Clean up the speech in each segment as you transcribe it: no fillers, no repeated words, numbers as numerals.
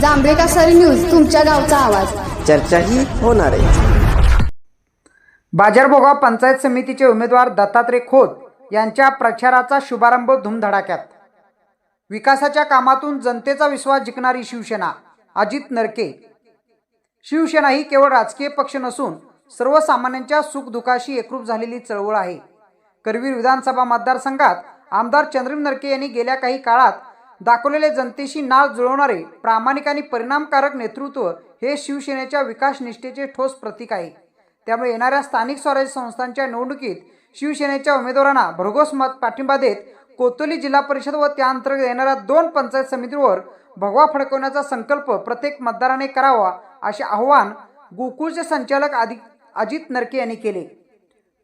जांभेकासरी news, तुमच्या गावचा आवाज. चर्चाही होणार आहे. बाजारभोगाव पंचायत समितीचे उमेदवार दत्तात्रय खोत यांच्या प्रचाराचा शुभारंभ धूमधडाक्यात. विकासाच्या कामातून जनतेचा विश्वास जिंकणारी शिवसेना. अजित नरके. शिवसेना ही केवळ राजकीय पक्ष नसून सर्वसामान्यांच्या सुखदुःखाशी एकरूप झालेली चळवळ आहे. करवीर विधानसभा मतदारसंघात आमदार चंद्रम नरके यांनी गेल्या काही काळात दाखवलेले जनतेशी नाळ जुळवणारे प्रामाणिक आणि परिणामकारक नेतृत्व हे शिवसेनेच्या विकास निष्ठेचे ठोस प्रतीक आहे. त्यामुळे येणाऱ्या स्थानिक स्वराज्य संस्थांच्या निवडणुकीत शिवसेनेच्या उमेदवारांना भरघोस पाठिंबा देत कोतोली जिल्हा परिषद व त्याअंतर्गत येणाऱ्या 2 पंचायत समितींवर भगवा फडकवण्याचा संकल्प प्रत्येक मतदाराने करावा, असे आवाहन गोकुळचे संचालक अजित नरके यांनी केले.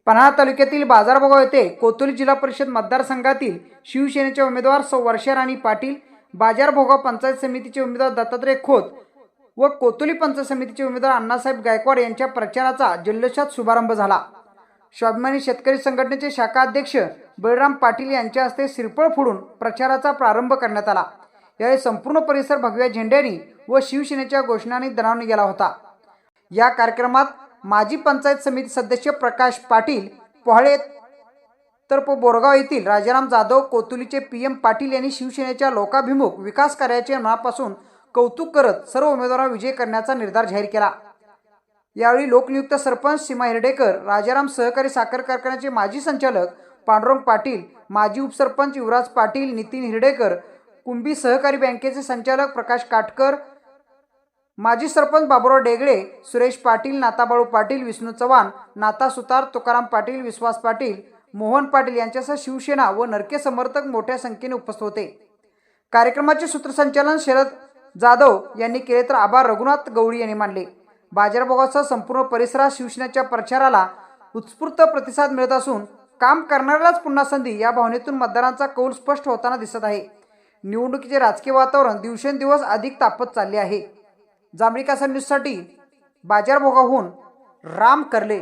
पन्हाळा तालुक्यातील बाजारभोगाव येथे कोतोली जिल्हा परिषद मतदारसंघातील शिवसेनेचे उमेदवार सौ वर्षा राणी पाटील, बाजारभोगाव पंचायत समितीचे उमेदवार दत्तात्रय खोत व कोतोली पंचायत समितीचे उमेदवार अण्णासाहेब गायकवाड यांच्या प्रचाराचा जल्लोषात शुभारंभ झाला. स्वाभिमानी शेतकरी संघटनेचे शाखा अध्यक्ष बळीराम पाटील यांच्या हस्ते सिरपळ फोडून प्रचाराचा प्रारंभ करण्यात आला. यावेळी संपूर्ण परिसर भगव्या झेंड्यांनी व शिवसेनेच्या घोषणांनी दणाणून गेला होता. या कार्यक्रमात माजी पंचायत समिती सदस्य प्रकाश पाटील पोहळे, तर बोरगाव येथील राजाराम जाधव, कोतुलीचे PM पाटील यांनी शिवसेनेच्या लोकाभिमुख विकास कार्याचे मनापासून कौतुक करत सर्व उमेदवारांना विजयी करण्याचा निर्धार जाहीर केला. यावेळी लोकनियुक्त सरपंच सीमा हिरडेकर, राजाराम सहकारी साखर कारखान्याचे माजी संचालक पांडुरंग पाटील, माजी उपसरपंच युवराज पाटील, नितीन हिरडेकर, कुंभी सहकारी बँकेचे संचालक प्रकाश काटकर, माजी सरपंच बाबुराव डेगळे, सुरेश पाटील, नाताबाळू पाटील, विष्णू चव्हाण, नाता सुतार, तुकाराम पाटील, विश्वास पाटील, मोहन पाटील यांच्यासह शिवसेना व नरके समर्थक मोठ्या संख्येने उपस्थित होते. कार्यक्रमाचे सूत्रसंचालन शरद जाधव यांनी केले तर आभार रघुनाथ गवळी यांनी मानले. बाजारभोगासह संपूर्ण परिसरात शिवसेनेच्या प्रचाराला उत्स्फूर्त प्रतिसाद मिळत असून काम करणाऱ्यालाच पुन्हा संधी या भावनेतून मतदारांचा कौल स्पष्ट होताना दिसत आहे. निवडणुकीचे राजकीय वातावरण दिवसेंदिवस अधिक तापत चालले आहे. जांभेकासरी न्यूजसाठी बाजारभोगावहून राम करले.